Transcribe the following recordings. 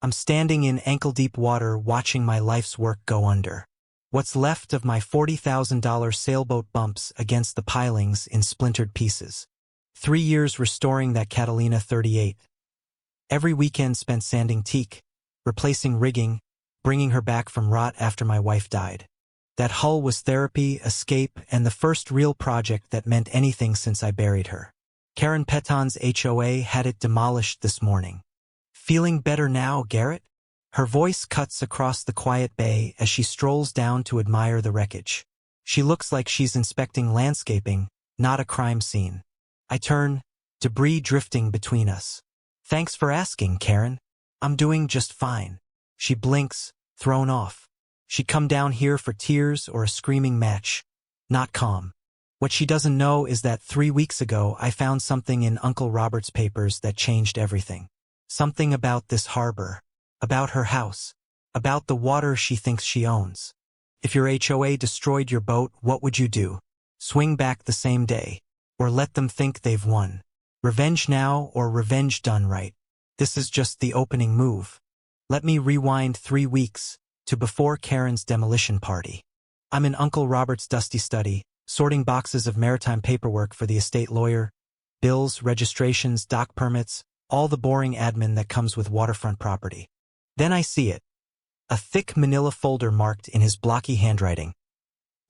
I'm standing in ankle-deep water watching my life's work go under. What's left of my $40,000 sailboat bumps against the pilings in splintered pieces. 3 years restoring that Catalina 38. Every weekend spent sanding teak, replacing rigging, bringing her back from rot after my wife died. That hull was therapy, escape, and the first real project that meant anything since I buried her. Karen Peton's HOA had it demolished this morning. Feeling better now, Garrett? Her voice cuts across the quiet bay as she strolls down to admire the wreckage. She looks like she's inspecting landscaping, not a crime scene. I turn, debris drifting between us. Thanks for asking, Karen. I'm doing just fine. She blinks, thrown off. She'd come down here for tears or a screaming match. Not calm. What she doesn't know is that 3 weeks ago I found something in Uncle Robert's papers that changed everything. Something about this harbor. About her house. About the water she thinks she owns. If your HOA destroyed your boat, what would you do? Swing back the same day. Or let them think they've won. Revenge now or revenge done right. This is just the opening move. Let me rewind 3 weeks, to before Karen's demolition party. I'm in Uncle Robert's dusty study, sorting boxes of maritime paperwork for the estate lawyer, bills, registrations, dock permits, all the boring admin that comes with waterfront property. Then I see it. A thick manila folder marked in his blocky handwriting.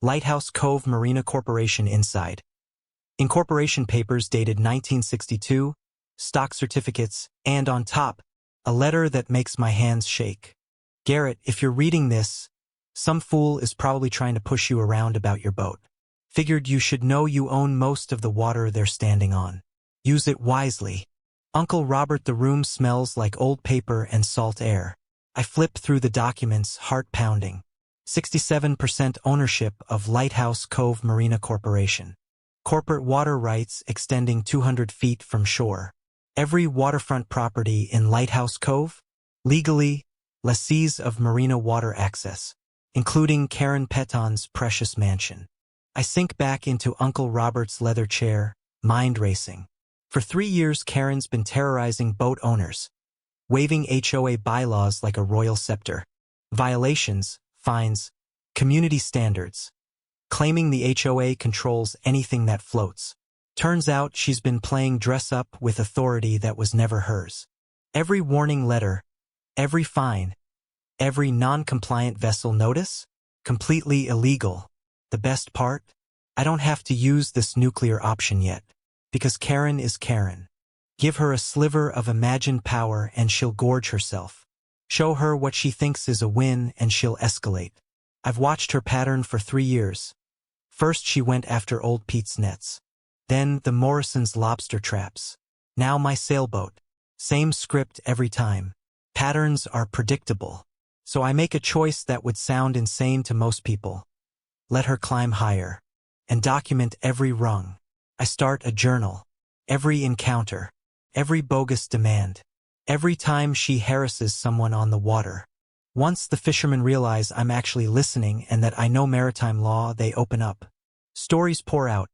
Lighthouse Cove Marina Corporation inside. Incorporation papers dated 1962, stock certificates, and on top, a letter that makes my hands shake. Garrett, if you're reading this, some fool is probably trying to push you around about your boat. Figured you should know you own most of the water they're standing on. Use it wisely. Uncle Robert, the room smells like old paper and salt air. I flip through the documents, heart pounding. 67% ownership of Lighthouse Cove Marina Corporation. Corporate water rights extending 200 feet from shore. Every waterfront property in Lighthouse Cove, legally, lessees of marina water access, including Karen Peton's precious mansion. I sink back into Uncle Robert's leather chair, mind racing. For 3 years, Karen's been terrorizing boat owners, waving HOA bylaws like a royal scepter. Violations, fines, community standards. Claiming the HOA controls anything that floats. Turns out she's been playing dress-up with authority that was never hers. Every warning letter, every fine, every non-compliant vessel notice, completely illegal. The best part? I don't have to use this nuclear option yet, because Karen is Karen. Give her a sliver of imagined power and she'll gorge herself. Show her what she thinks is a win and she'll escalate. I've watched her pattern for 3 years. First she went after old Pete's nets. Then the Morrison's lobster traps. Now my sailboat. Same script every time. Patterns are predictable. So I make a choice that would sound insane to most people. Let her climb higher. And document every rung. I start a journal. Every encounter. Every bogus demand. Every time she harasses someone on the water. Once the fishermen realize I'm actually listening and that I know maritime law, they open up. Stories pour out.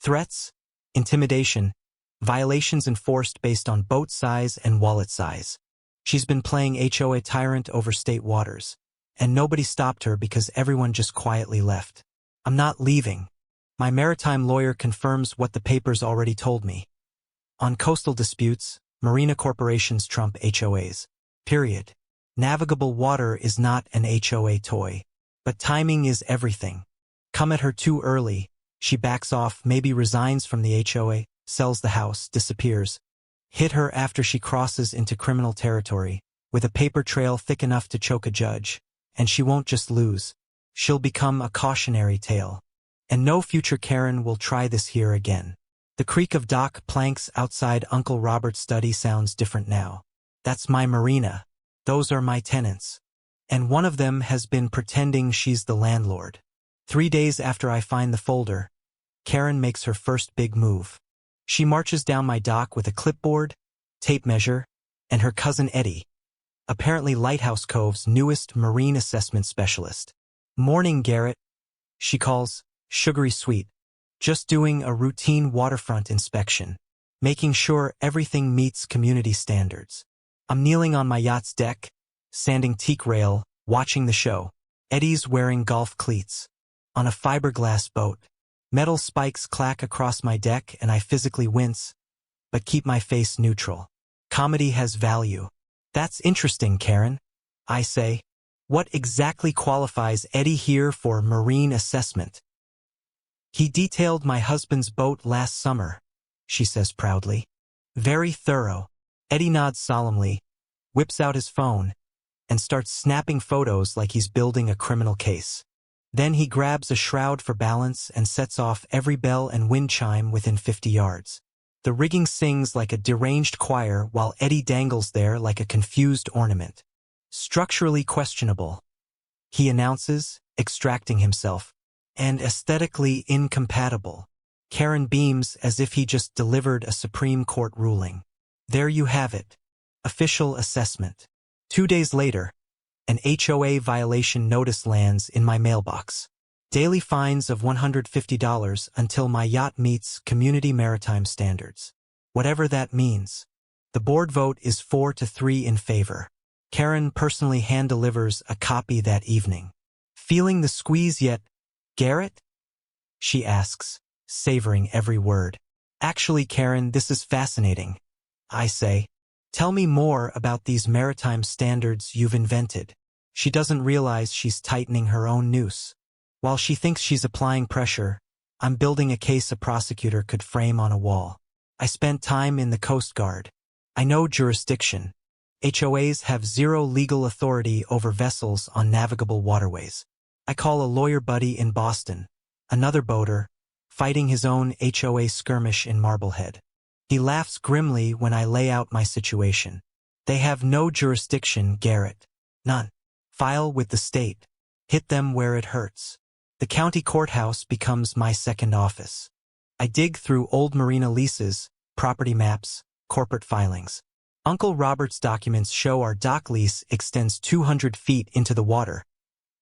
Threats, intimidation, violations enforced based on boat size and wallet size. She's been playing HOA tyrant over state waters. And nobody stopped her because everyone just quietly left. I'm not leaving. My maritime lawyer confirms what the papers already told me. On coastal disputes, marina corporations trump HOAs. Period. Navigable water is not an HOA toy. But timing is everything. Come at her too early, she backs off, maybe resigns from the HOA, sells the house, disappears. Hit her after she crosses into criminal territory, with a paper trail thick enough to choke a judge. And she won't just lose. She'll become a cautionary tale. And no future Karen will try this here again. The creak of dock planks outside Uncle Robert's study sounds different now. That's my marina. Those are my tenants. And one of them has been pretending she's the landlord. 3 days after I find the folder, Karen makes her first big move. She marches down my dock with a clipboard, tape measure, and her cousin Eddie, apparently Lighthouse Cove's newest marine assessment specialist. "Morning, Garrett," she calls, sugary sweet. "Just doing a routine waterfront inspection, making sure everything meets community standards." I'm kneeling on my yacht's deck, sanding teak rail, watching the show. Eddie's wearing golf cleats. On a fiberglass boat. Metal spikes clack across my deck and I physically wince, but keep my face neutral. Comedy has value. That's interesting, Karen. I say. What exactly qualifies Eddie here for marine assessment? He detailed my husband's boat last summer, she says proudly. Very thorough. Eddie nods solemnly, whips out his phone, and starts snapping photos like he's building a criminal case. Then he grabs a shroud for balance and sets off every bell and wind chime within 50 yards. The rigging sings like a deranged choir while Eddie dangles there like a confused ornament. Structurally questionable, he announces, extracting himself, and aesthetically incompatible. Karen beams as if he just delivered a Supreme Court ruling. There you have it. Official assessment. 2 days later, an HOA violation notice lands in my mailbox. Daily fines of $150 until my yacht meets community maritime standards. Whatever that means. The board vote is 4-3 in favor. Karen personally hand-delivers a copy that evening. Feeling the squeeze yet, Garrett? She asks, savoring every word. Actually, Karen, this is fascinating. I say. Tell me more about these maritime standards you've invented. She doesn't realize she's tightening her own noose. While she thinks she's applying pressure, I'm building a case a prosecutor could frame on a wall. I spent time in the Coast Guard. I know jurisdiction. HOAs have zero legal authority over vessels on navigable waterways. I call a lawyer buddy in Boston, another boater, fighting his own HOA skirmish in Marblehead. He laughs grimly when I lay out my situation. They have no jurisdiction, Garrett. None. File with the state. Hit them where it hurts. The county courthouse becomes my second office. I dig through old Marina leases, property maps, corporate filings. Uncle Robert's documents show our dock lease extends 200 feet into the water,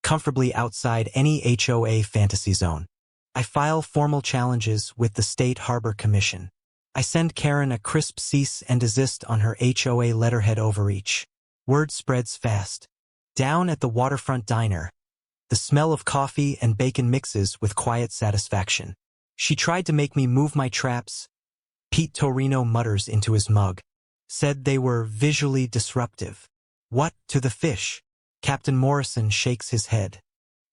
comfortably outside any HOA fantasy zone. I file formal challenges with the State Harbor Commission. I send Karen a crisp cease and desist on her HOA letterhead overreach. Word spreads fast. Down at the waterfront diner, the smell of coffee and bacon mixes with quiet satisfaction. She tried to make me move my traps, Pete Torino mutters into his mug. Said they were visually disruptive. What to the fish? Captain Morrison shakes his head.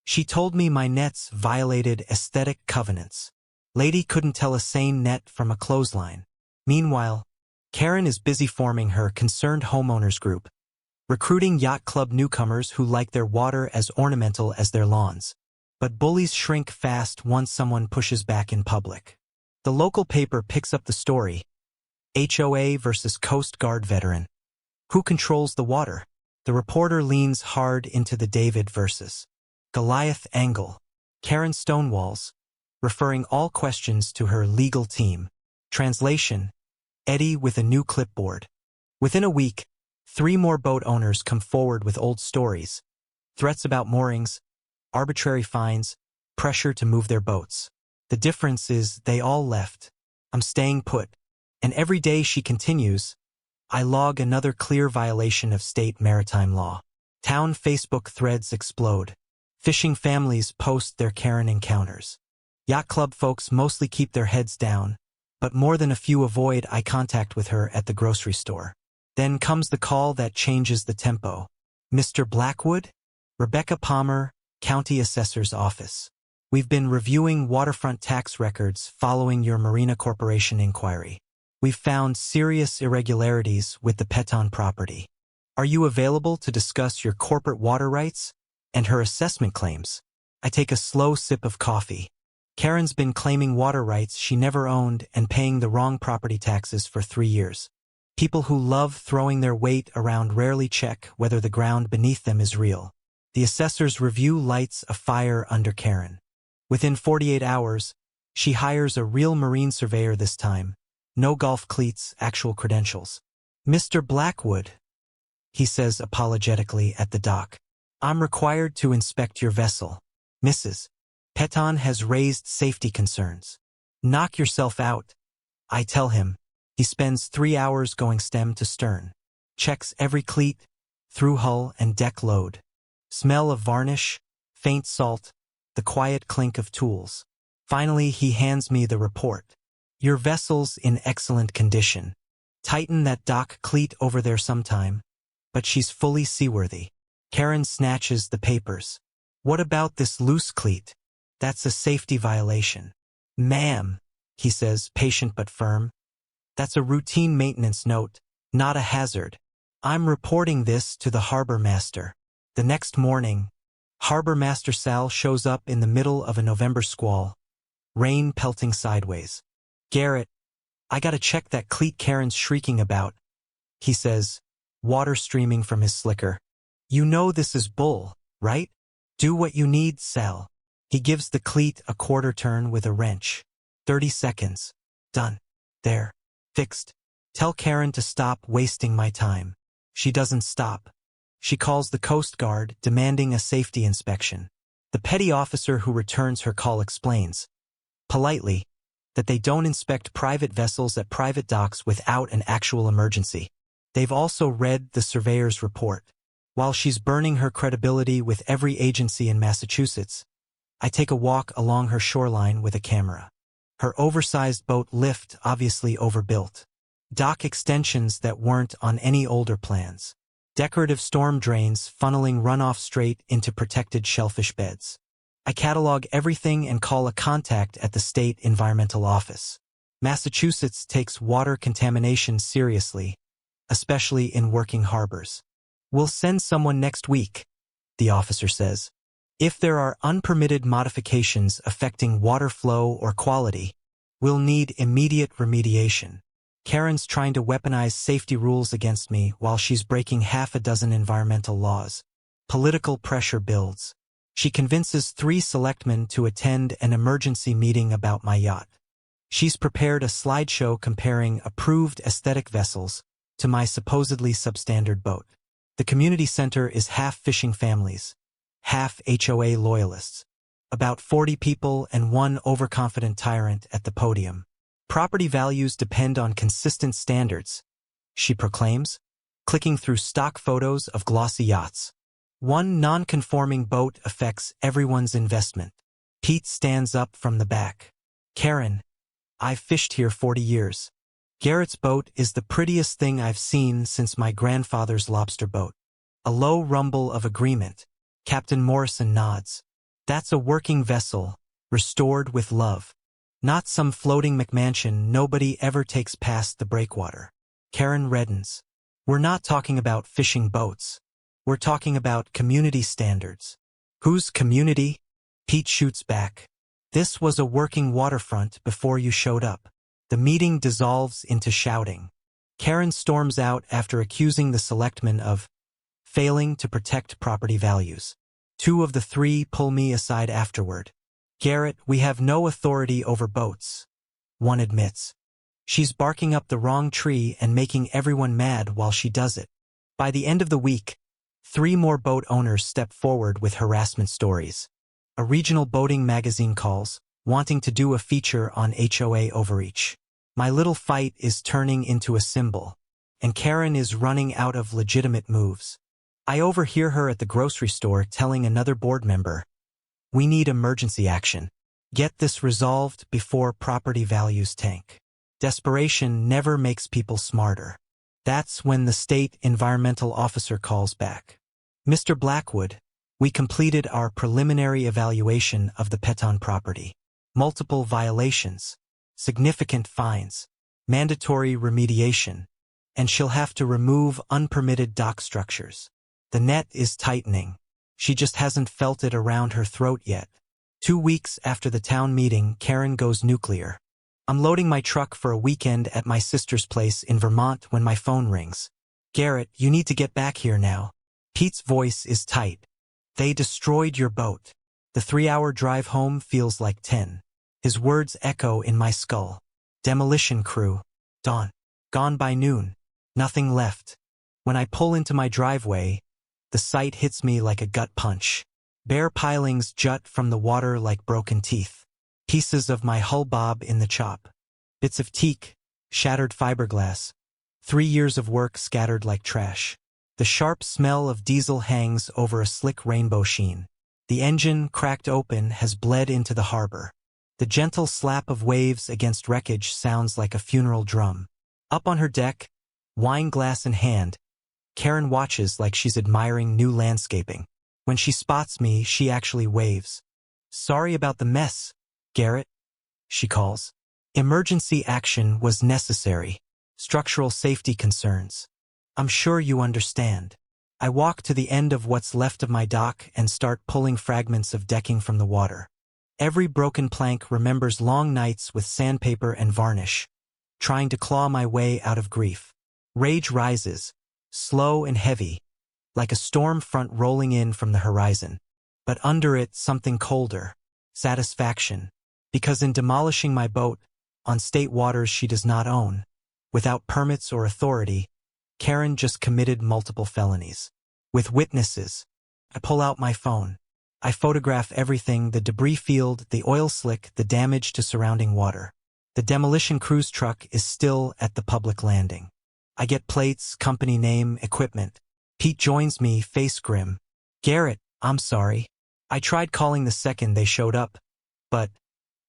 She told me my nets violated aesthetic covenants. Lady couldn't tell a sane net from a clothesline. Meanwhile, Karen is busy forming her concerned homeowners group, recruiting yacht club newcomers who like their water as ornamental as their lawns. But bullies shrink fast once someone pushes back in public. The local paper picks up the story. HOA versus Coast Guard veteran. Who controls the water? The reporter leans hard into the David versus Goliath angle. Karen stonewalls, referring all questions to her legal team. Translation: Eddie with a new clipboard. Within a week, 3 more boat owners come forward with old stories. Threats about moorings, arbitrary fines, pressure to move their boats. The difference is they all left. I'm staying put. And every day she continues, I log another clear violation of state maritime law. Town Facebook threads explode. Fishing families post their Karen encounters. Yacht club folks mostly keep their heads down, but more than a few avoid eye contact with her at the grocery store. Then comes the call that changes the tempo. Mr. Blackwood? Rebecca Palmer, County Assessor's Office. We've been reviewing waterfront tax records following your Marina Corporation inquiry. We've found serious irregularities with the Peton property. Are you available to discuss your corporate water rights and her assessment claims? I take a slow sip of coffee. Karen's been claiming water rights she never owned and paying the wrong property taxes for 3 years. People who love throwing their weight around rarely check whether the ground beneath them is real. The assessor's review lights a fire under Karen. Within 48 hours, she hires a real marine surveyor this time. No golf cleats, actual credentials. Mr. Blackwood, he says apologetically at the dock. I'm required to inspect your vessel. Mrs. Peton has raised safety concerns. Knock yourself out, I tell him. He spends 3 hours going stem to stern. checks every cleat, through hull and deck load. Smell of varnish, faint salt, the quiet clink of tools. Finally, he hands me the report. Your vessel's in excellent condition. Tighten that dock cleat over there sometime. But she's fully seaworthy. Karen snatches the papers. What about this loose cleat? That's a safety violation. Ma'am, he says, patient but firm. That's a routine maintenance note, not a hazard. I'm reporting this to the harbor master. The next morning, Harbor Master Sal shows up in the middle of a November squall, rain pelting sideways. Garrett, I gotta check that cleat Karen's shrieking about, he says, water streaming from his slicker. You know this is bull, right? Do what you need, Sal. He gives the cleat a quarter turn with a wrench. 30 seconds. Done. There. Fixed. Tell Karen to stop wasting my time. She doesn't stop. She calls the Coast Guard, demanding a safety inspection. The petty officer who returns her call explains, politely, that they don't inspect private vessels at private docks without an actual emergency. They've also read the surveyor's report. While she's burning her credibility with every agency in Massachusetts, I take a walk along her shoreline with a camera. Her oversized boat lift obviously overbuilt. Dock extensions that weren't on any older plans. Decorative storm drains funneling runoff straight into protected shellfish beds. I catalog everything and call a contact at the state environmental office. Massachusetts takes water contamination seriously, especially in working harbors. We'll send someone next week, the officer says. If there are unpermitted modifications affecting water flow or quality, we'll need immediate remediation. Karen's trying to weaponize safety rules against me while she's breaking half a dozen environmental laws. Political pressure builds. She convinces 3 selectmen to attend an emergency meeting about my yacht. She's prepared a slideshow comparing approved aesthetic vessels to my supposedly substandard boat. The community center is half fishing families, half HOA loyalists. About 40 people and one overconfident tyrant at the podium. Property values depend on consistent standards, she proclaims, clicking through stock photos of glossy yachts. One non-conforming boat affects everyone's investment. Pete stands up from the back. Karen, I've fished here 40 years. Garrett's boat is the prettiest thing I've seen since my grandfather's lobster boat. A low rumble of agreement. Captain Morrison nods. That's a working vessel, restored with love. Not some floating McMansion nobody ever takes past the breakwater. Karen reddens. We're not talking about fishing boats. We're talking about community standards. Whose community? Pete shoots back. This was a working waterfront before you showed up. The meeting dissolves into shouting. Karen storms out after accusing the selectmen of failing to protect property values. 2 of the 3 pull me aside afterward. Garrett, we have no authority over boats. One admits. She's barking up the wrong tree and making everyone mad while she does it. By the end of the week, 3 more boat owners step forward with harassment stories. A regional boating magazine calls, wanting to do a feature on HOA overreach. My little fight is turning into a symbol, and Karen is running out of legitimate moves. I overhear her at the grocery store telling another board member, we need emergency action. Get this resolved before property values tank. Desperation never makes people smarter. That's when the state environmental officer calls back. Mr. Blackwood, we completed our preliminary evaluation of the Peton property. Multiple violations, significant fines, mandatory remediation, and she'll have to remove unpermitted dock structures. The net is tightening. She just hasn't felt it around her throat yet. 2 weeks after the town meeting, Karen goes nuclear. I'm loading my truck for a weekend at my sister's place in Vermont when my phone rings. Garrett, you need to get back here now. Pete's voice is tight. They destroyed your boat. The 3-hour drive home feels like 10. His words echo in my skull. Demolition crew. Dawn. Gone by noon. Nothing left. When I pull into my driveway, the sight hits me like a gut punch. Bare pilings jut from the water like broken teeth. Pieces of my hull bob in the chop. Bits of teak, shattered fiberglass. 3 years of work scattered like trash. The sharp smell of diesel hangs over a slick rainbow sheen. The engine, cracked open, has bled into the harbor. The gentle slap of waves against wreckage sounds like a funeral drum. Up on her deck, wine glass in hand, Karen watches like she's admiring new landscaping. When she spots me, she actually waves. "Sorry about the mess, Garrett," she calls. Emergency action was necessary. Structural safety concerns. "I'm sure you understand." I walk to the end of what's left of my dock and start pulling fragments of decking from the water. Every broken plank remembers long nights with sandpaper and varnish, trying to claw my way out of grief. Rage rises, slow and heavy, like a storm front rolling in from the horizon. But under it, something colder. Satisfaction. Because in demolishing my boat, on state waters she does not own, without permits or authority, Karen just committed multiple felonies. With witnesses, I pull out my phone. I photograph everything: the debris field, the oil slick, the damage to surrounding water. The demolition cruise truck is still at the public landing. I get plates, company name, equipment. Pete joins me, face grim. "Garrett, I'm sorry. I tried calling the second they showed up, but..."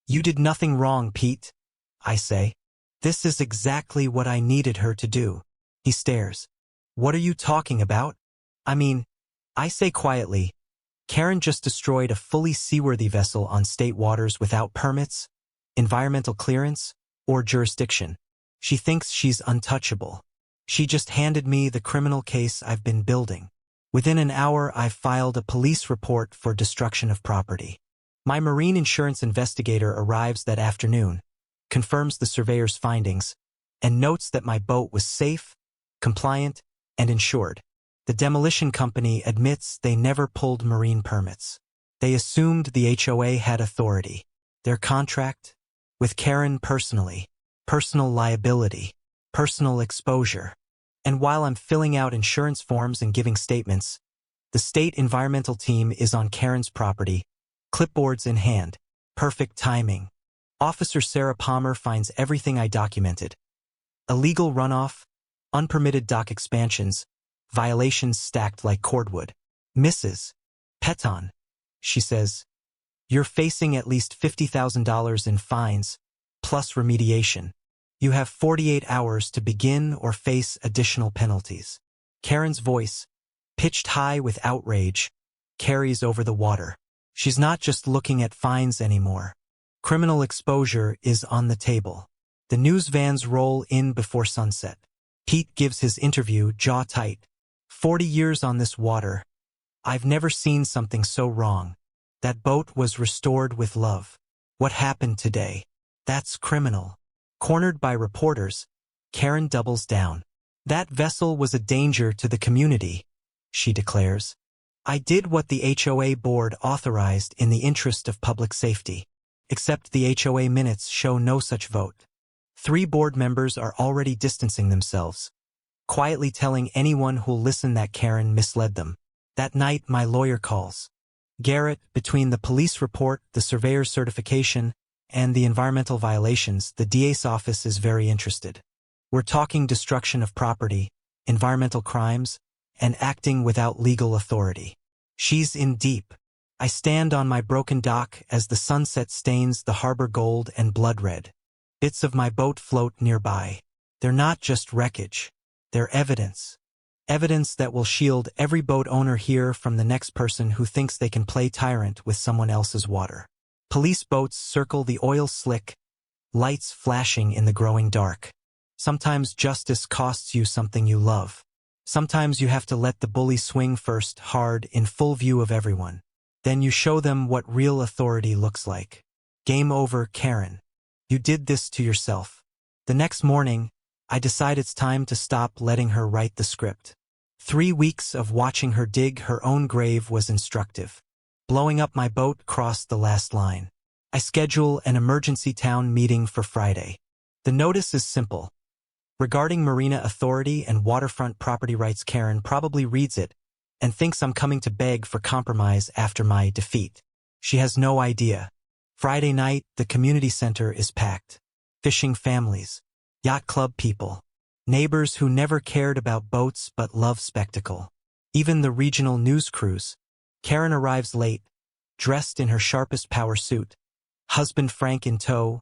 "You did nothing wrong, Pete," I say. "This is exactly what I needed her to do." He stares. "What are you talking about?" I say quietly, "Karen just destroyed a fully seaworthy vessel on state waters without permits, environmental clearance, or jurisdiction. She thinks she's untouchable. She just handed me the criminal case I've been building. Within an hour, I've filed a police report for destruction of property. My marine insurance investigator arrives that afternoon, confirms the surveyor's findings, and notes that my boat was safe, compliant, and insured. The demolition company admits they never pulled marine permits. They assumed the HOA had authority. Their contract? With Karen personally. Personal liability. Personal exposure. And while I'm filling out insurance forms and giving statements, the state environmental team is on Karen's property, clipboards in hand. Perfect timing. Officer Sarah Palmer finds everything I documented. Illegal runoff, unpermitted dock expansions, violations stacked like cordwood. "Mrs. Peton," she says, "you're facing at least $50,000 in fines, plus remediation. You have 48 hours to begin or face additional penalties." Karen's voice, pitched high with outrage, carries over the water. She's not just looking at fines anymore. Criminal exposure is on the table. The news vans roll in before sunset. Pete gives his interview, jaw tight. 40 years on this water. I've never seen something so wrong. That boat was restored with love. What happened today? That's criminal. Cornered by reporters, Karen doubles down. That vessel was a danger to the community, she declares. I did what the HOA board authorized in the interest of public safety. Except the HOA minutes show no such vote. 3 board members are already distancing themselves, quietly telling anyone who'll listen that Karen misled them. That night, my lawyer calls. "Garrett, between the police report, the surveyor's certification, and the environmental violations, the DA's office is very interested. We're talking destruction of property, environmental crimes, and acting without legal authority." She's in deep. I stand on my broken dock as the sunset stains the harbor gold and blood red. Bits of my boat float nearby. They're not just wreckage. They're evidence. Evidence that will shield every boat owner here from the next person who thinks they can play tyrant with someone else's water. Police boats circle the oil slick, lights flashing in the growing dark. Sometimes justice costs you something you love. Sometimes you have to let the bully swing first, hard, in full view of everyone. Then you show them what real authority looks like. Game over, Karen. You did this to yourself. The next morning, I decide it's time to stop letting her write the script. 3 weeks of watching her dig her own grave was instructive. Blowing up my boat crossed the last line. I schedule an emergency town meeting for Friday. The notice is simple. Regarding Marina authority and waterfront property rights, Karen probably reads it and thinks I'm coming to beg for compromise after my defeat. She has no idea. Friday night, the community center is packed. Fishing families, yacht club people, Neighbors who never cared about boats but love spectacle. Even the regional news crews. Karen arrives late, dressed in her sharpest power suit. Husband Frank in tow,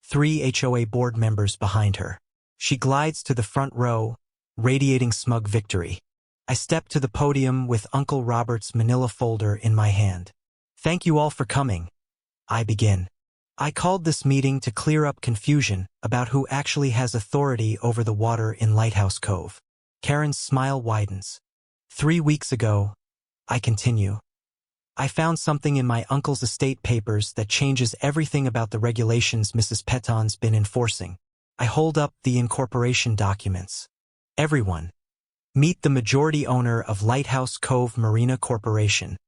3 HOA board members behind her. She glides to the front row, radiating smug victory. I step to the podium with Uncle Robert's manila folder in my hand. Thank you all for coming. I begin. I called this meeting to clear up confusion about who actually has authority over the water in Lighthouse Cove. Karen's smile widens. 3 weeks ago, I continue. I found something in my uncle's estate papers that changes everything about the regulations Mrs. Peton's been enforcing. I hold up the incorporation documents. Everyone. Meet the majority owner of Lighthouse Cove Marina Corporation.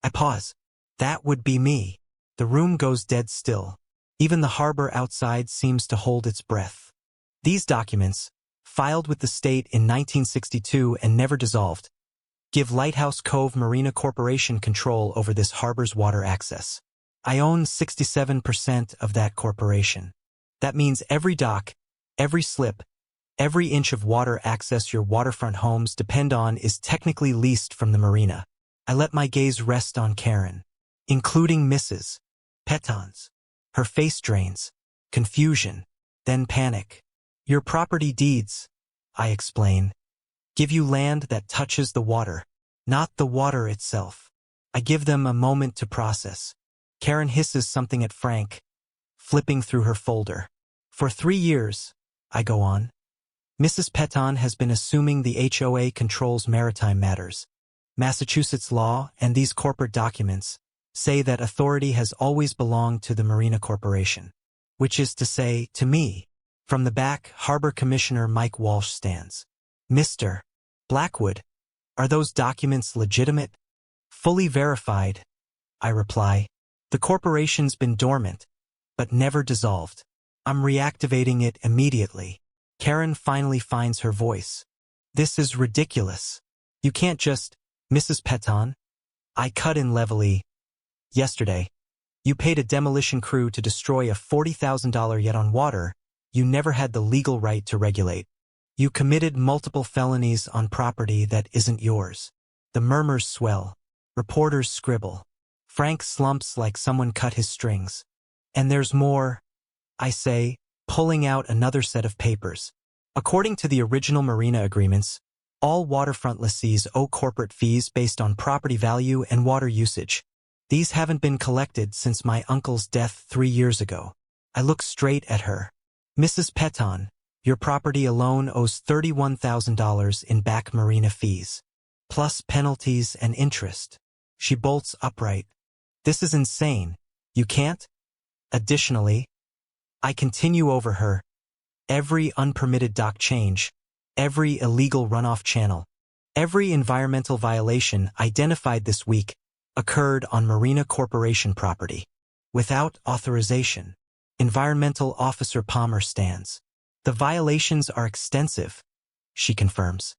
I pause. That would be me. The room goes dead still. Even the harbor outside seems to hold its breath. These documents, filed with the state in 1962 and never dissolved, give Lighthouse Cove Marina Corporation control over this harbor's water access. I own 67% of that corporation. That means every dock, every slip, every inch of water access your waterfront homes depend on is technically leased from the marina. I let my gaze rest on Karen, including Mrs. Peton's. Her face drains, confusion, then panic. Your property deeds, I explain, give you land that touches the water, not the water itself. I give them a moment to process. Karen hisses something at Frank, flipping through her folder. For 3 years, I go on. Mrs. Peton has been assuming the HOA controls maritime matters. Massachusetts law and these corporate documents say that authority has always belonged to the Marina Corporation, which is to say, to me. From the back, Harbor Commissioner Mike Walsh stands. Mr. Blackwood, are those documents legitimate? Fully verified, I reply. The corporation's been dormant, but never dissolved. I'm reactivating it immediately. Karen finally finds her voice. This is ridiculous. You can't just, Mrs. Peton. I cut in levelly. Yesterday, you paid a demolition crew to destroy a $40,000 yacht on water you never had the legal right to regulate. You committed multiple felonies on property that isn't yours. The murmurs swell. Reporters scribble. Frank slumps like someone cut his strings. And there's more, I say, pulling out another set of papers. According to the original Marina agreements, all waterfront lessees owe corporate fees based on property value and water usage. These haven't been collected since my uncle's death 3 years ago. I look straight at her. Mrs. Peton, your property alone owes $31,000 in back marina fees, plus penalties and interest. She bolts upright. This is insane. You can't? Additionally, I continue over her. Every unpermitted dock change, every illegal runoff channel, every environmental violation identified this week occurred on Marina Corporation property. Without authorization. Environmental Officer Palmer stands. The violations are extensive, she confirms.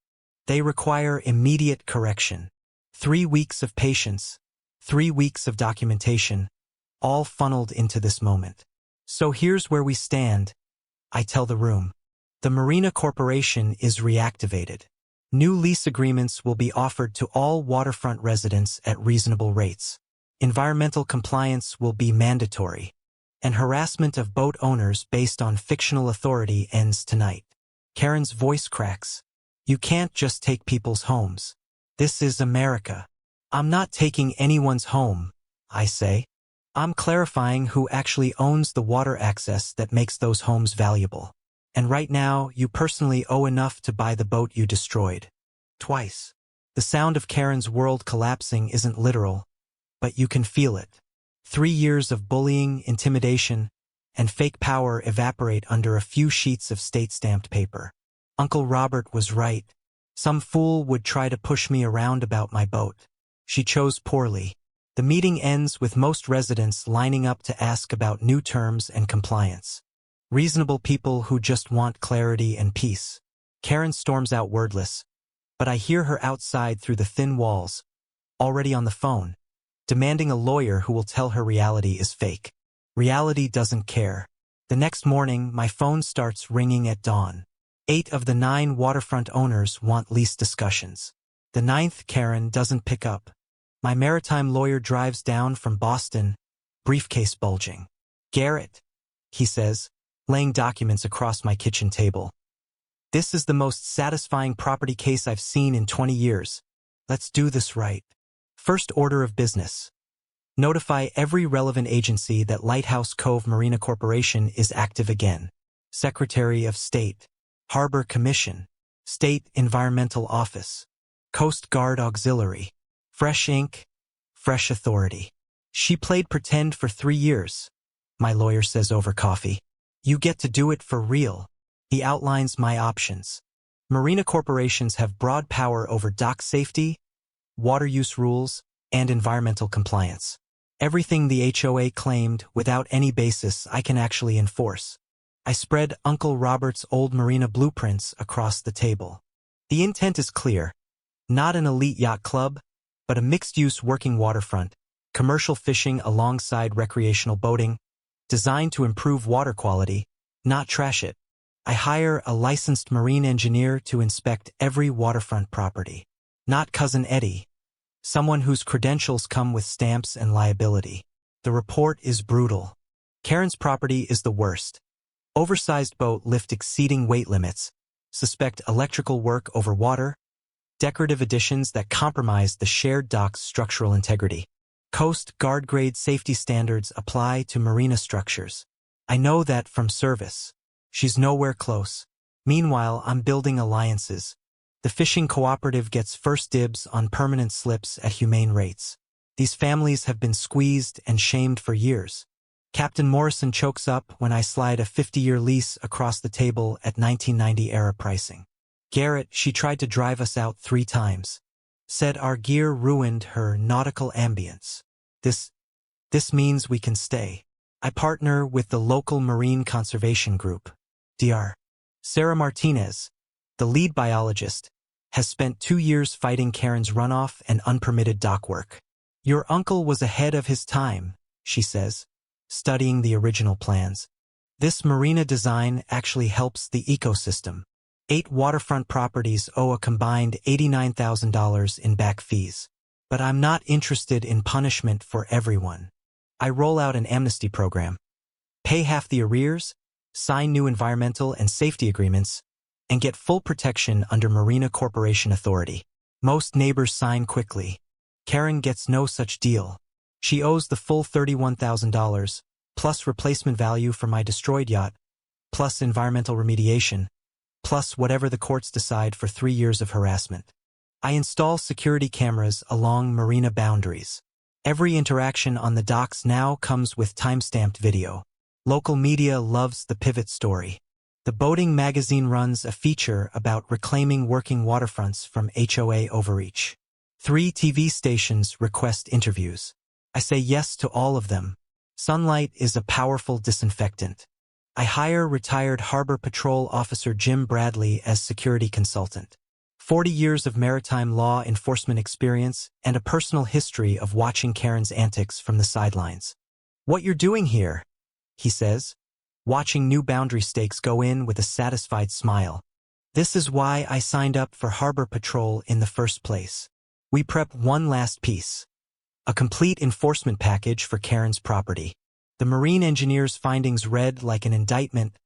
They require immediate correction. 3 weeks of patience, 3 weeks of documentation, all funneled into this moment. So here's where we stand, I tell the room. The Marina Corporation is reactivated. New lease agreements will be offered to all waterfront residents at reasonable rates. Environmental compliance will be mandatory. And harassment of boat owners based on fictional authority ends tonight. Karen's voice cracks. You can't just take people's homes. This is America. I'm not taking anyone's home, I say. I'm clarifying who actually owns the water access that makes those homes valuable. And right now, you personally owe enough to buy the boat you destroyed. Twice. The sound of Karen's world collapsing isn't literal, but you can feel it. 3 years of bullying, intimidation, and fake power evaporate under a few sheets of state-stamped paper. Uncle Robert was right. Some fool would try to push me around about my boat. She chose poorly. The meeting ends with most residents lining up to ask about new terms and compliance. Reasonable people who just want clarity and peace. Karen storms out wordless, but I hear her outside through the thin walls, already on the phone, demanding a lawyer who will tell her reality is fake. Reality doesn't care. The next morning, my phone starts ringing at dawn. 8 of the 9 waterfront owners want lease discussions. The 9th Karen doesn't pick up. My maritime lawyer drives down from Boston, briefcase bulging. "Garrett," he says, laying documents across my kitchen table. "This is the most satisfying property case I've seen in 20 years. Let's do this right. First order of business. Notify every relevant agency that Lighthouse Cove Marina Corporation is active again. Secretary of State, Harbor Commission, State Environmental Office, Coast Guard Auxiliary, Fresh Ink, Fresh Authority." "She played pretend for 3 years," my lawyer says over coffee. "You get to do it for real." He outlines my options. Marina corporations have broad power over dock safety, water use rules, and environmental compliance. Everything the HOA claimed without any basis I can actually enforce. I spread Uncle Robert's old marina blueprints across the table. The intent is clear. Not an elite yacht club, but a mixed-use working waterfront, commercial fishing alongside recreational boating, designed to improve water quality, not trash it. I hire a licensed marine engineer to inspect every waterfront property. Not Cousin Eddie. Someone whose credentials come with stamps and liability. The report is brutal. Karen's property is the worst. Oversized boat lift exceeding weight limits. Suspect electrical work over water. Decorative additions that compromise the shared dock's structural integrity. Coast Guard grade safety standards apply to marina structures. I know that from service. She's nowhere close. Meanwhile, I'm building alliances. The fishing cooperative gets first dibs on permanent slips at humane rates. These families have been squeezed and shamed for years. Captain Morrison chokes up when I slide a 50-year lease across the table at 1990-era pricing. "Garrett, she tried to drive us out 3 times. Said our gear ruined her nautical ambience. This means we can stay." I partner with the local marine conservation group. Dr. Sarah Martinez, the lead biologist, has spent 2 years fighting Karen's runoff and unpermitted dock work. "Your uncle was ahead of his time," she says, studying the original plans. "This marina design actually helps the ecosystem. 8 waterfront properties owe a combined $89,000 in back fees. But I'm not interested in punishment for everyone. I roll out an amnesty program. Pay half the arrears, sign new environmental and safety agreements, and get full protection under Marina Corporation authority. Most neighbors sign quickly. Karen gets no such deal. She owes the full $31,000, plus replacement value for my destroyed yacht, plus environmental remediation, plus whatever the courts decide for 3 years of harassment. I install security cameras along marina boundaries. Every interaction on the docks now comes with timestamped video. Local media loves the pivot story. The boating magazine runs a feature about reclaiming working waterfronts from HOA overreach. 3 TV stations request interviews. I say yes to all of them. Sunlight is a powerful disinfectant. I hire retired Harbor Patrol Officer Jim Bradley as security consultant. 40 years of maritime law enforcement experience and a personal history of watching Karen's antics from the sidelines. "What you're doing here," he says, watching new boundary stakes go in with a satisfied smile. "This is why I signed up for Harbor Patrol in the first place. We prep one last piece. A complete enforcement package for Karen's property. The marine engineer's findings read like an indictment: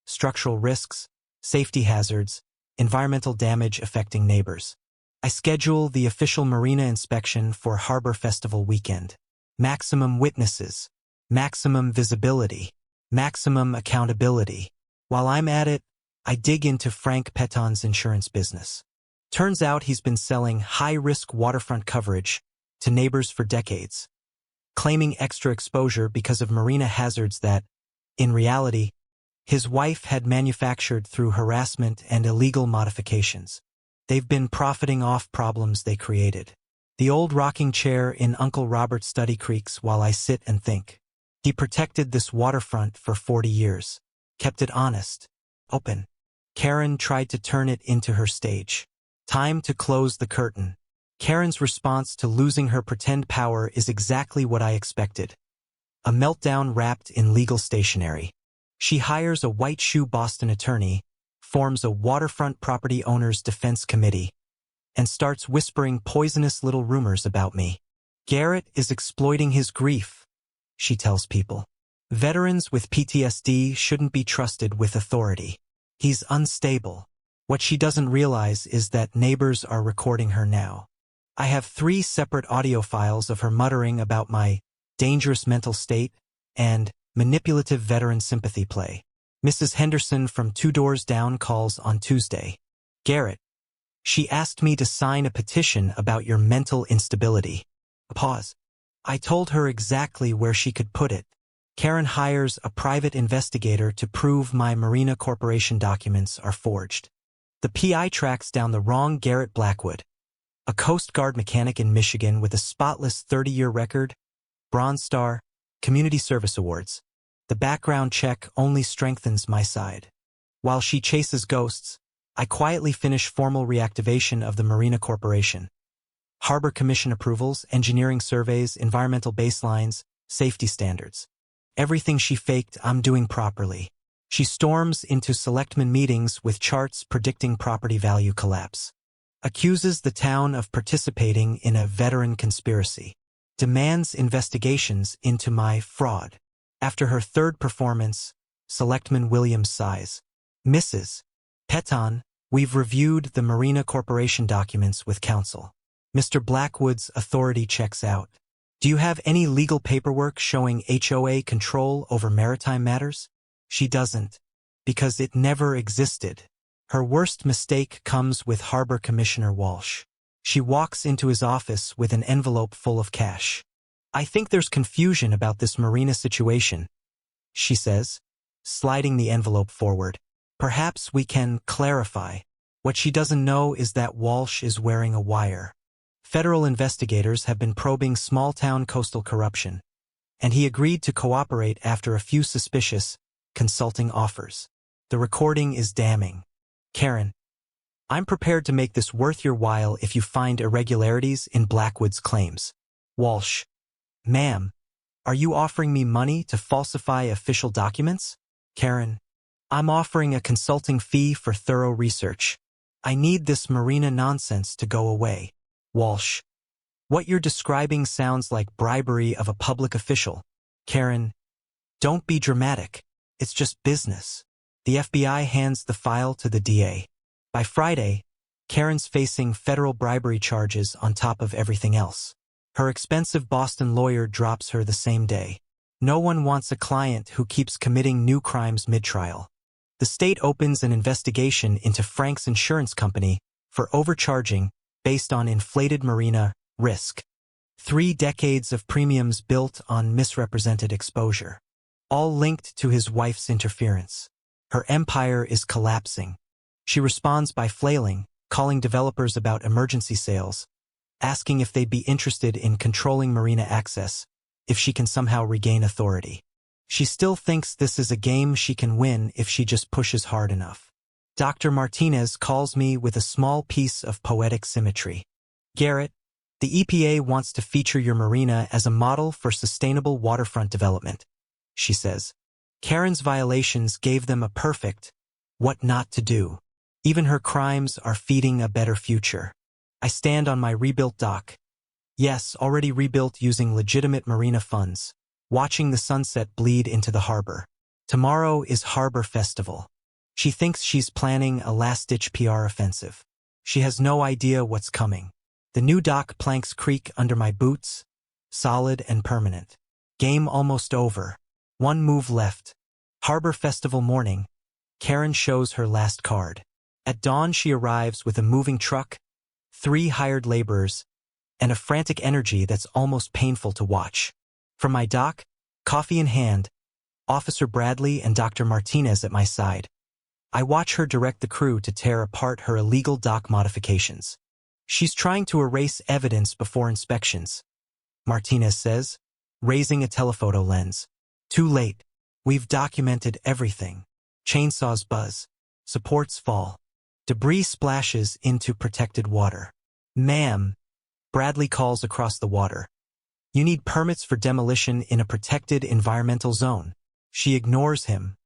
structural risks, safety hazards, environmental damage affecting neighbors. I schedule the official marina inspection for Harbor Festival weekend. Maximum witnesses, maximum visibility, maximum accountability. While I'm at it, I dig into Frank Peton's insurance business. Turns out he's been selling high-risk waterfront coverage to neighbors for decades, claiming extra exposure because of marina hazards that, in reality, his wife had manufactured through harassment and illegal modifications. They've been profiting off problems they created. The old rocking chair in Uncle Robert's study creaks while I sit and think. He protected this waterfront for 40 years, kept it honest, open. Karen tried to turn it into her stage. Time to close the curtain. Karen's response to losing her pretend power is exactly what I expected. A meltdown wrapped in legal stationery. She hires a white shoe Boston attorney, forms a waterfront property owners defense committee and starts whispering poisonous little rumors about me. Garrett is exploiting his grief, she tells people. Veterans with PTSD shouldn't be trusted with authority. He's unstable. What she doesn't realize is that neighbors are recording her now. I have 3 separate audio files of her muttering about my dangerous mental state and manipulative veteran sympathy play. Mrs. Henderson from 2 doors down calls on Tuesday. Garrett, she asked me to sign a petition about your mental instability. Pause. I told her exactly where she could put it. Karen hires a private investigator to prove my Marina Corporation documents are forged. The PI tracks down the wrong Garrett Blackwood, a Coast Guard mechanic in Michigan with a spotless 30-year record, Bronze Star, Community Service Awards. The background check only strengthens my side. While she chases ghosts, I quietly finish formal reactivation of the Marina Corporation. Harbor Commission approvals, engineering surveys, environmental baselines, safety standards. Everything she faked, I'm doing properly. She storms into selectmen meetings with charts predicting property value collapse. Accuses the town of participating in a veteran conspiracy. Demands investigations into my fraud. After her 3rd performance, Selectman Williams sighs. Mrs. Peton, we've reviewed the Marina Corporation documents with counsel. Mr. Blackwood's authority checks out. Do you have any legal paperwork showing HOA control over maritime matters? She doesn't, because it never existed. Her worst mistake comes with Harbor Commissioner Walsh. She walks into his office with an envelope full of cash. I think there's confusion about this Marina situation, she says, sliding the envelope forward. Perhaps we can clarify. What she doesn't know is that Walsh is wearing a wire. Federal investigators have been probing small-town coastal corruption, and he agreed to cooperate after a few suspicious consulting offers. The recording is damning. Karen, I'm prepared to make this worth your while if you find irregularities in Blackwood's claims. Walsh, ma'am, are you offering me money to falsify official documents? Karen, I'm offering a consulting fee for thorough research. I need this Marina nonsense to go away. Walsh, what you're describing sounds like bribery of a public official. Karen, don't be dramatic. It's just business. The FBI hands the file to the DA. By Friday, Karen's facing federal bribery charges on top of everything else. Her expensive Boston lawyer drops her the same day. No one wants a client who keeps committing new crimes mid-trial. The state opens an investigation into Frank's insurance company for overcharging based on inflated marina risk. 3 decades of premiums built on misrepresented exposure, all linked to his wife's interference. Her empire is collapsing. She responds by flailing, calling developers about emergency sales, asking if they'd be interested in controlling marina access, if she can somehow regain authority. She still thinks this is a game she can win if she just pushes hard enough. Dr. Martinez calls me with a small piece of poetic symmetry. Garrett, the EPA wants to feature your marina as a model for sustainable waterfront development, she says. Karen's violations gave them a perfect what not to do. Even her crimes are feeding a better future. I stand on my rebuilt dock. Yes, already rebuilt using legitimate marina funds, watching the sunset bleed into the harbor. Tomorrow is Harbor Festival. She thinks she's planning a last-ditch PR offensive. She has no idea what's coming. The new dock planks creak under my boots, solid and permanent. Game almost over. 1 move left. Harbor Festival morning. Karen shows her last card. At dawn she arrives with a moving truck, 3 hired laborers, and a frantic energy that's almost painful to watch. From my dock, coffee in hand, Officer Bradley and Dr. Martinez at my side. I watch her direct the crew to tear apart her illegal dock modifications. She's trying to erase evidence before inspections, Martinez says, raising a telephoto lens. Too late. We've documented everything. Chainsaws buzz. Supports fall. Debris splashes into protected water. Ma'am, Bradley calls across the water. You need permits for demolition in a protected environmental zone. She ignores him,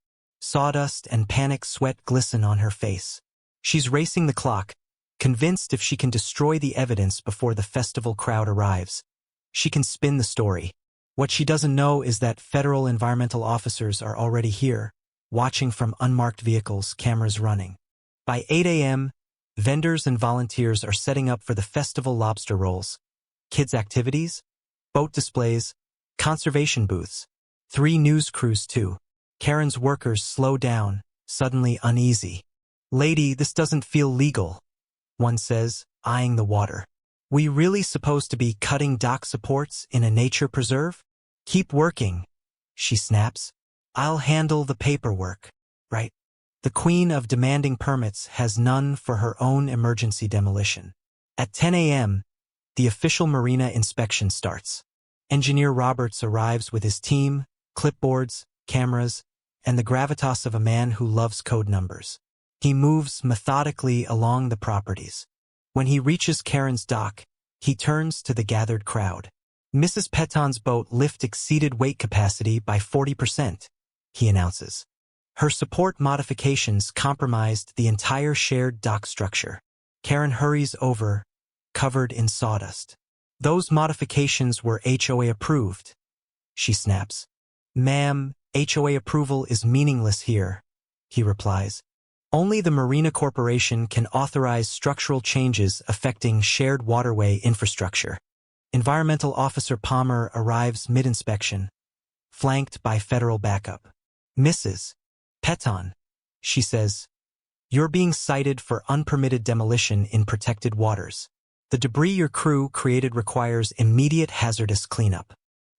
Sawdust and panic sweat glisten on her face. She's racing the clock, convinced if she can destroy the evidence before the festival crowd arrives, she can spin the story. What she doesn't know is that federal environmental officers are already here, watching from unmarked vehicles, cameras running. By 8 a.m., vendors and volunteers are setting up for the festival lobster rolls. Kids' activities, boat displays, conservation booths. 3 news crews too. Karen's workers slow down, suddenly uneasy. "Lady, this doesn't feel legal," one says, eyeing the water. "We really supposed to be cutting dock supports in a nature preserve?" "Keep working," she snaps. "I'll handle the paperwork, right?" The queen of demanding permits has none for her own emergency demolition. At 10 a.m., the official Marina inspection starts. Engineer Roberts arrives with his team, clipboards, cameras, and the gravitas of a man who loves code numbers. He moves methodically along the properties. When he reaches Karen's dock, he turns to the gathered crowd. "Mrs. Peton's boat lift exceeded weight capacity by 40%, he announces. Her support modifications compromised the entire shared dock structure. Karen hurries over, covered in sawdust. "Those modifications were HOA approved," she snaps. "Ma'am, HOA approval is meaningless here," he replies. "Only the Marina Corporation can authorize structural changes affecting shared waterway infrastructure." Environmental Officer Palmer arrives mid-inspection, flanked by federal backup. "Mrs. Peton," she says, "you're being cited for unpermitted demolition in protected waters. The debris your crew created requires immediate hazardous cleanup."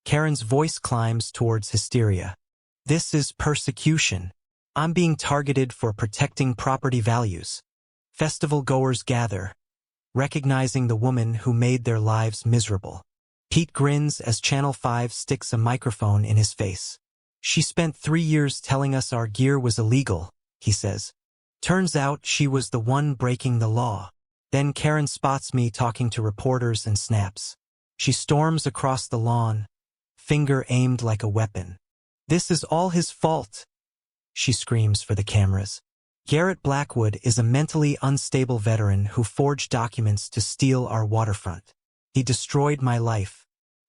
Karen's voice climbs towards hysteria. "This is persecution. I'm being targeted for protecting property values." Festival goers gather, recognizing the woman who made their lives miserable. Pete grins as Channel 5 sticks a microphone in his face. "She spent 3 years telling us our gear was illegal," he says. "Turns out she was the one breaking the law." Then Karen spots me talking to reporters and snaps. She storms across the lawn, finger aimed like a weapon. "This is all his fault," she screams for the cameras. "Garrett Blackwood is a mentally unstable veteran who forged documents to steal our waterfront. He destroyed my life.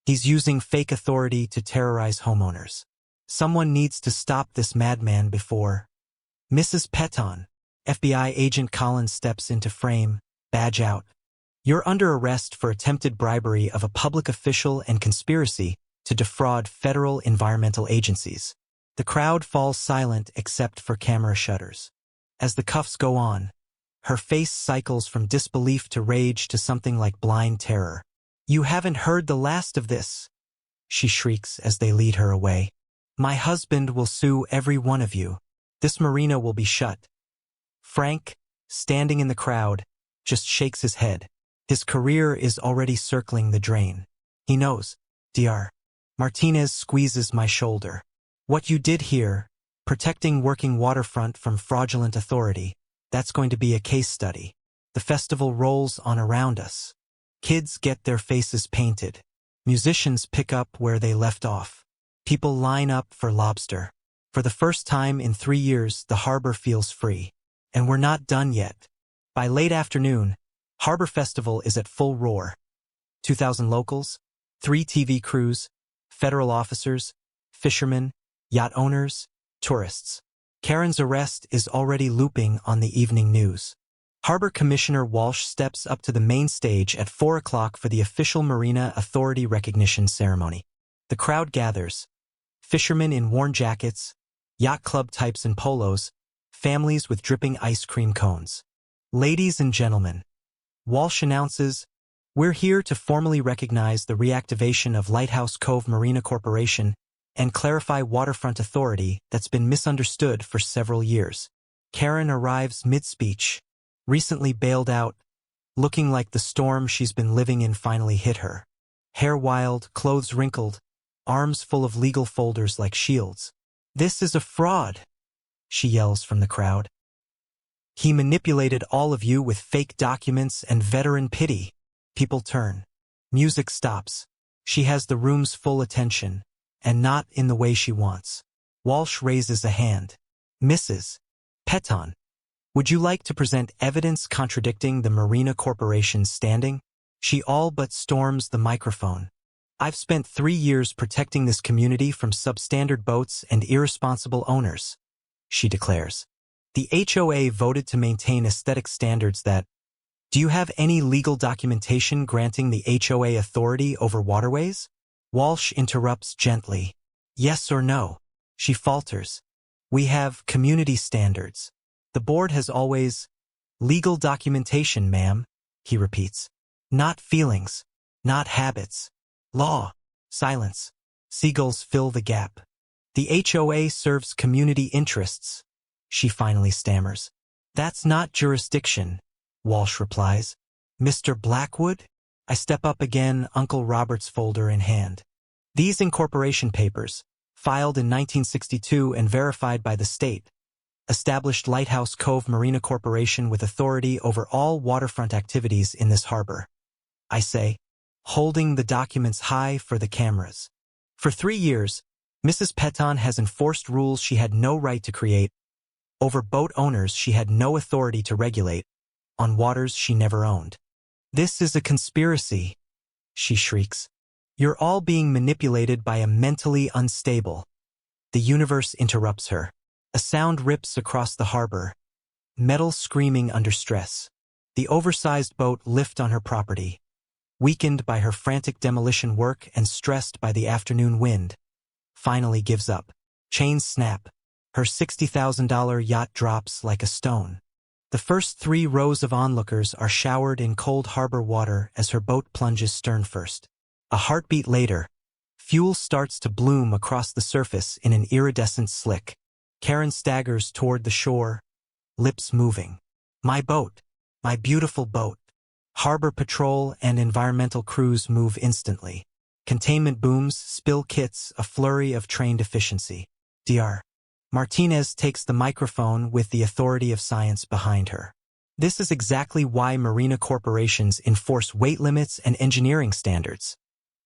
He's using fake authority to terrorize homeowners. Someone needs to stop this madman before." "Mrs. Peton," FBI agent Collins steps into frame, badge out. "You're under arrest for attempted bribery of a public official and conspiracy to defraud federal environmental agencies." The crowd falls silent except for camera shutters. As the cuffs go on, her face cycles from disbelief to rage to something like blind terror. "You haven't heard the last of this," she shrieks as they lead her away. "My husband will sue every one of you. This marina will be shut." Frank, standing in the crowd, just shakes his head. His career is already circling the drain. He knows. Dr. Martinez squeezes my shoulder. "What you did here, protecting working waterfront from fraudulent authority, that's going to be a case study." The festival rolls on around us. Kids get their faces painted. Musicians pick up where they left off. People line up for lobster. For the first time in 3 years, the harbor feels free. And we're not done yet. By late afternoon, Harbor Festival is at full roar. 2,000 locals, 3 TV crews, federal officers, fishermen, yacht owners, tourists. Karen's arrest is already looping on the evening news. Harbor Commissioner Walsh steps up to the main stage at 4 o'clock for the official Marina Authority recognition ceremony. The crowd gathers. Fishermen in worn jackets, yacht club types in polos, families with dripping ice cream cones. "Ladies and gentlemen," Walsh announces, "we're here to formally recognize the reactivation of Lighthouse Cove Marina Corporation and clarify waterfront authority that's been misunderstood for several years." Karen arrives mid-speech, recently bailed out, looking like the storm she's been living in finally hit her. Hair wild, clothes wrinkled, arms full of legal folders like shields. "This is a fraud," she yells from the crowd. "He manipulated all of you with fake documents and veteran pity." People turn. Music stops. She has the room's full attention, and not in the way she wants. Walsh raises a hand. Mrs. Peton, would you like to present evidence contradicting the Marina Corporation's standing? She all but storms the microphone. I've spent 3 years protecting this community from substandard boats and irresponsible owners, she declares. The HOA voted to maintain aesthetic standards that. Do you have any legal documentation granting the HOA authority over waterways? Walsh interrupts gently. Yes or no? She falters. We have community standards. The board has always. Legal documentation, ma'am, he repeats. Not feelings. Not habits. Law. Silence. Seagulls fill the gap. The HOA serves community interests, she finally stammers. That's not jurisdiction, Walsh replies. Mr. Blackwood? I step up again, Uncle Robert's folder in hand. These incorporation papers, filed in 1962 and verified by the state, established Lighthouse Cove Marina Corporation with authority over all waterfront activities in this harbor. I say, holding the documents high for the cameras. For 3 years, Mrs. Peton has enforced rules she had no right to create, over boat owners she had no authority to regulate, on waters she never owned. This is a conspiracy, she shrieks. You're all being manipulated by a mentally unstable. The universe interrupts her. A sound rips across the harbor, metal screaming under stress. The oversized boat lift on her property, weakened by her frantic demolition work and stressed by the afternoon wind, finally gives up. Chains snap. Her $60,000 yacht drops like a stone. The first 3 rows of onlookers are showered in cold harbor water as her boat plunges stern first. A heartbeat later, fuel starts to bloom across the surface in an iridescent slick. Karen staggers toward the shore, lips moving. My boat. My beautiful boat. Harbor patrol and environmental crews move instantly. Containment booms, spill kits, a flurry of trained efficiency. Dr. Martinez takes the microphone with the authority of science behind her. This is exactly why marina corporations enforce weight limits and engineering standards,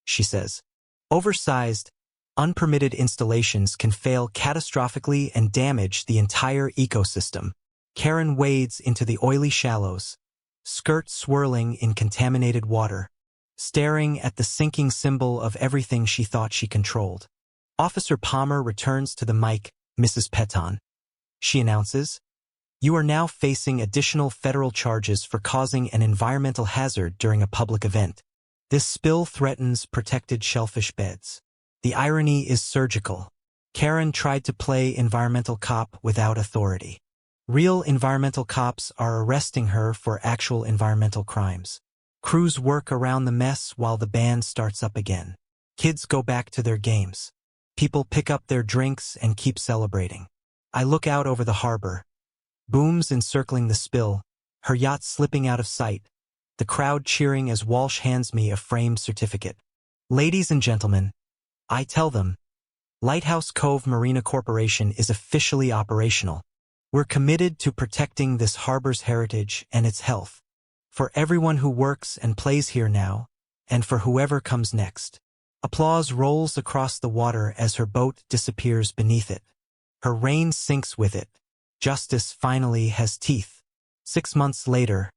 she says. Oversized, unpermitted installations can fail catastrophically and damage the entire ecosystem. Karen wades into the oily shallows, skirt swirling in contaminated water, staring at the sinking symbol of everything she thought she controlled. Officer Palmer returns to the mic. Mrs. Peton, she announces, you are now facing additional federal charges for causing an environmental hazard during a public event. This spill threatens protected shellfish beds. The irony is surgical. Karen tried to play environmental cop without authority. Real environmental cops are arresting her for actual environmental crimes. Crews work around the mess while the band starts up again. Kids go back to their games. People pick up their drinks and keep celebrating. I look out over the harbor. Booms encircling the spill, her yacht slipping out of sight, the crowd cheering as Walsh hands me a framed certificate. Ladies and gentlemen, I tell them, Lighthouse Cove Marina Corporation is officially operational. We're committed to protecting this harbor's heritage and its health, for everyone who works and plays here now, and for whoever comes next. Applause rolls across the water as her boat disappears beneath it. Her reign sinks with it. Justice finally has teeth. 6 months later,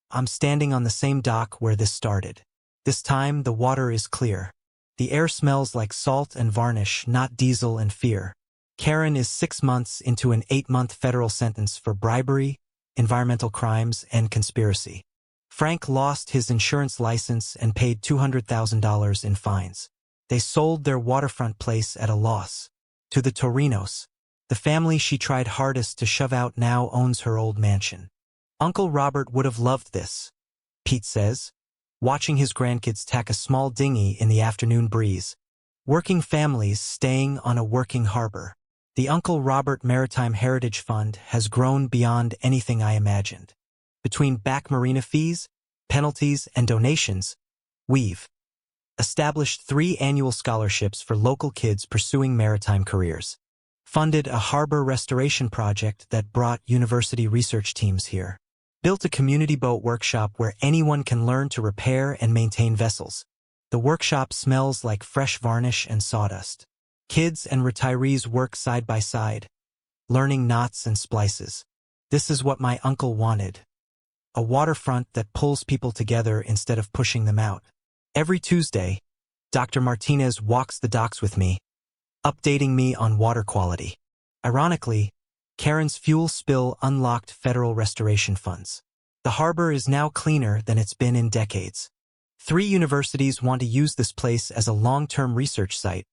I'm standing on the same dock where this started. This time, the water is clear. The air smells like salt and varnish, not diesel and fear. Karen is 6 months into an 8-month federal sentence for bribery, environmental crimes, and conspiracy. Frank lost his insurance license and paid $200,000 in fines. They sold their waterfront place at a loss. To the Torinos, the family she tried hardest to shove out now owns her old mansion. Uncle Robert would have loved this, Pete says, watching his grandkids tack a small dinghy in the afternoon breeze. Working families staying on a working harbor. The Uncle Robert Maritime Heritage Fund has grown beyond anything I imagined. Between back marina fees, penalties, and donations, we've established 3 annual scholarships for local kids pursuing maritime careers, funded a harbor restoration project that brought university research teams here, built a community boat workshop where anyone can learn to repair and maintain vessels. The workshop smells like fresh varnish and sawdust. Kids and retirees work side by side, learning knots and splices. This is what my uncle wanted. A waterfront that pulls people together instead of pushing them out. Every Tuesday, Dr. Martinez walks the docks with me, updating me on water quality. Ironically, Karen's fuel spill unlocked federal restoration funds. The harbor is now cleaner than it's been in decades. 3 universities want to use this place as a long-term research site.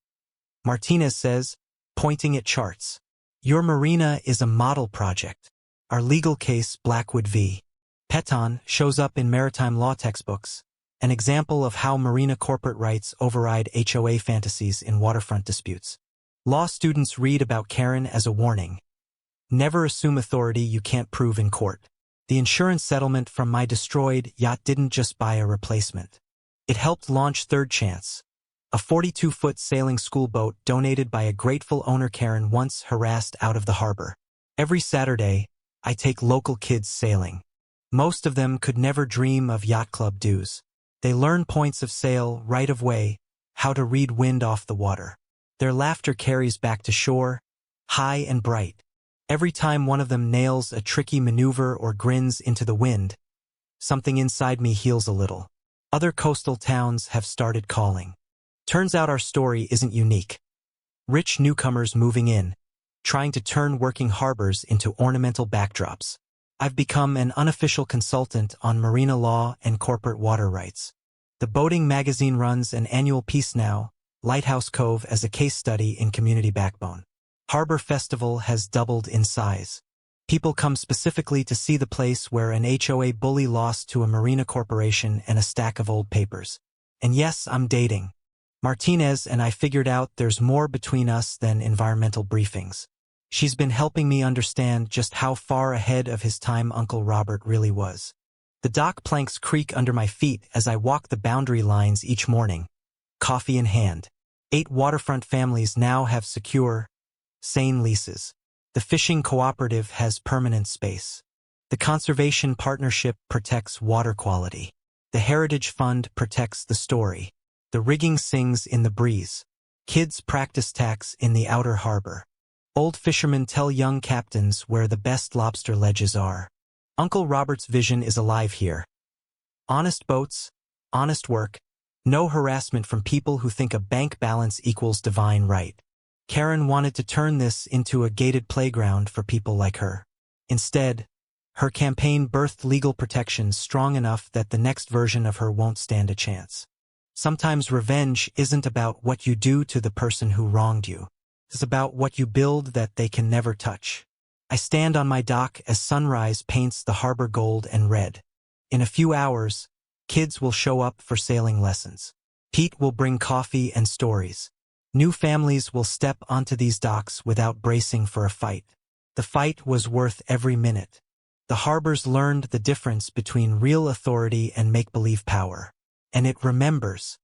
Martinez says, pointing at charts. Your Marina is a model project. Our legal case, Blackwood v. Peton, shows up in maritime law textbooks, an example of how Marina corporate rights override HOA fantasies in waterfront disputes. Law students read about Karen as a warning. Never assume authority you can't prove in court. The insurance settlement from my destroyed yacht didn't just buy a replacement. It helped launch Third Chance, a 42-foot sailing school boat donated by a grateful owner Karen once harassed out of the harbor. Every Saturday, I take local kids sailing. Most of them could never dream of yacht club dues. They learn points of sail, right of way, how to read wind off the water. Their laughter carries back to shore, high and bright. Every time one of them nails a tricky maneuver or grins into the wind, something inside me heals a little. Other coastal towns have started calling. Turns out our story isn't unique. Rich newcomers moving in, trying to turn working harbors into ornamental backdrops. I've become an unofficial consultant on marina law and corporate water rights. The boating magazine runs an annual piece now, Lighthouse Cove as a case study in community backbone. Harbor Festival has doubled in size. People come specifically to see the place where an HOA bully lost to a marina corporation and a stack of old papers. And yes, I'm dating. Martinez and I figured out there's more between us than environmental briefings. She's been helping me understand just how far ahead of his time Uncle Robert really was. The dock planks creak under my feet as I walk the boundary lines each morning, coffee in hand. 8 waterfront families now have secure, sane leases. The fishing cooperative has permanent space. The conservation partnership protects water quality. The Heritage Fund protects the story. The rigging sings in the breeze. Kids practice tacks in the outer harbor. Old fishermen tell young captains where the best lobster ledges are. Uncle Robert's vision is alive here. Honest boats, honest work, no harassment from people who think a bank balance equals divine right. Karen wanted to turn this into a gated playground for people like her. Instead, her campaign birthed legal protections strong enough that the next version of her won't stand a chance. Sometimes revenge isn't about what you do to the person who wronged you. It's about what you build that they can never touch. I stand on my dock as sunrise paints the harbor gold and red. In a few hours, kids will show up for sailing lessons. Pete will bring coffee and stories. New families will step onto these docks without bracing for a fight. The fight was worth every minute. The harbors learned the difference between real authority and make-believe power. And it remembers.